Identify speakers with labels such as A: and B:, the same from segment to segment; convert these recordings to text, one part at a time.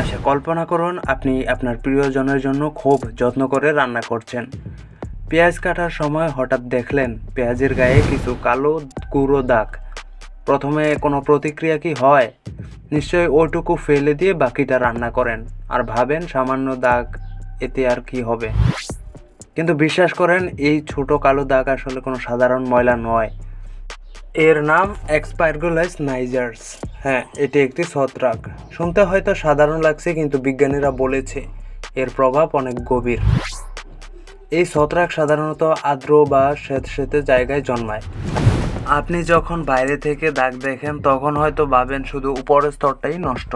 A: আচ্ছা, কল্পনা করুন আপনি আপনার প্রিয়জনের জন্য খুব যত্ন করে রান্না করছেন। পেঁয়াজ কাটার সময় হঠাৎ দেখলেন পেঁয়াজের গায়ে কিছু কালো গুঁড়ো দাগ। প্রথমে কোনো প্রতিক্রিয়া কি হয়? নিশ্চয়ই ওইটুকু ফেলে দিয়ে বাকিটা রান্না করেন আর ভাবেন সামান্য দাগ, এতে আর কি হবে। কিন্তু বিশ্বাস করেন, এই ছোট কালো দাগ আসলে কোনো সাধারণ ময়লা নয়। এর নাম অ্যাসপারগিলাস নাইজারস। হ্যাঁ, এটি একটি ছত্রাক। শুনতে হয়তো সাধারণ লাগছে, কিন্তু বিজ্ঞানীরা বলেছে এর প্রভাব অনেক গভীর। এই ছত্রাক সাধারণত আর্দ্র বা স্যাঁতসেঁতে জায়গায় জন্মায়। আপনি যখন বাইরে থেকে দাগ দেখেন তখন হয়তো ভাবেন শুধু উপরের স্তরটাই নষ্ট,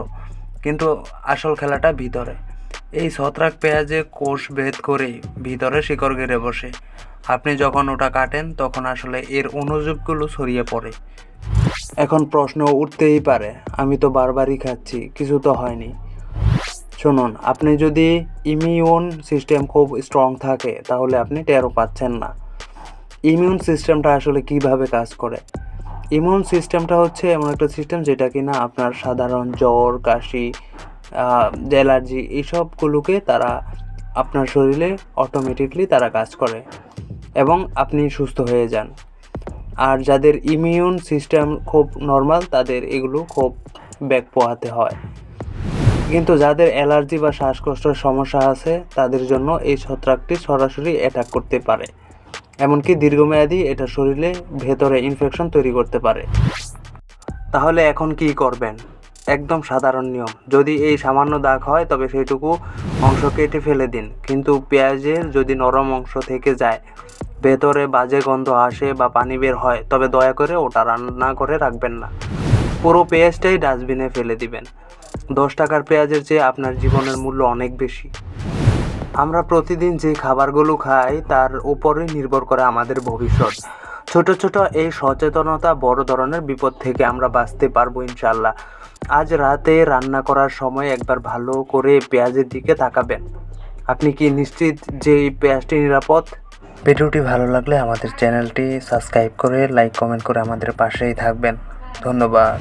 A: কিন্তু আসল খেলাটা ভিতরে। এই ছত্রাক পেঁয়াজে কোষ ভেদ করেই ভিতরে শিকড় গেড়ে বসে। আপনি যখন ওটা কাটেন তখন আসলে এর অণুজীবগুলো ছড়িয়ে পড়ে। এখন প্রশ্ন উঠতেই পারে, আমি তো বারবারই খাচ্ছি, কিছু তো হয়নি। শুনুন, আপনি যদি ইমিউন সিস্টেম খুব স্ট্রং থাকে তাহলে আপনি টেরও পাচ্ছেন না। ইমিউন সিস্টেমটা আসলে কিভাবে কাজ করে? ইমিউন সিস্টেমটা হচ্ছে এমন একটা সিস্টেম যেটা কিনা আপনার সাধারণ জ্বর, কাশি, অ্যালার্জি এইসবগুলোকে তারা আপনার শরীরে অটোমেটিকলি তারা কাজ করে এবং আপনি সুস্থ হয়ে যান। আর যাদের ইমিউন সিস্টেম খুব নর্মাল তাদের এগুলো খুব বেগ পোহাতে হয়। কিন্তু যাদের অ্যালার্জি বা শ্বাসকষ্টের সমস্যা আছে তাদের জন্য এই ছত্রাকটি সরাসরি অ্যাটাক করতে পারে। এমনকি দীর্ঘমেয়াদী এটা শরীরে ভেতরে ইনফেকশন তৈরি করতে পারে। তাহলে এখন কি করবেন? একদম সাধারণ নিয়ম। যদি এই সামান্য দাগ হয় তবে সেইটুকু অংশ কেটে ফেলে দিন। কিন্তু পেঁয়াজের যদি নরম অংশ থেকে যায়, ভেতরে বাজে গন্ধ আসে বা পানি বের হয়, তবে দয়া করে ওটা রান্না করে রাখবেন না। পুরো পেঁয়াজটাই ডাস্টবিনে ফেলে দিবেন। 10 টাকার পেঁয়াজের চেয়ে আপনার জীবনের মূল্য অনেক বেশি। আমরা প্রতিদিন যে খাবারগুলো খাই তার উপরেই নির্ভর করে আমাদের ভবিষ্যৎ। ছোট ছোট এই সচেতনতা বড় ধরনের বিপদ থেকে আমরা বাঁচতে পারবো ইনশাল্লাহ। আজ রাতে রান্না করার সময় একবার ভালো করে পেঁয়াজের দিকে তাকাবেন। আপনি কি নিশ্চিত যে এই পেঁয়াজটি নিরাপদ? ভিডিওটি ভালো লাগলে আমাদের চ্যানেলটি সাবস্ক্রাইব করে লাইক কমেন্ট করে আমাদের পাশেই থাকবেন। ধন্যবাদ।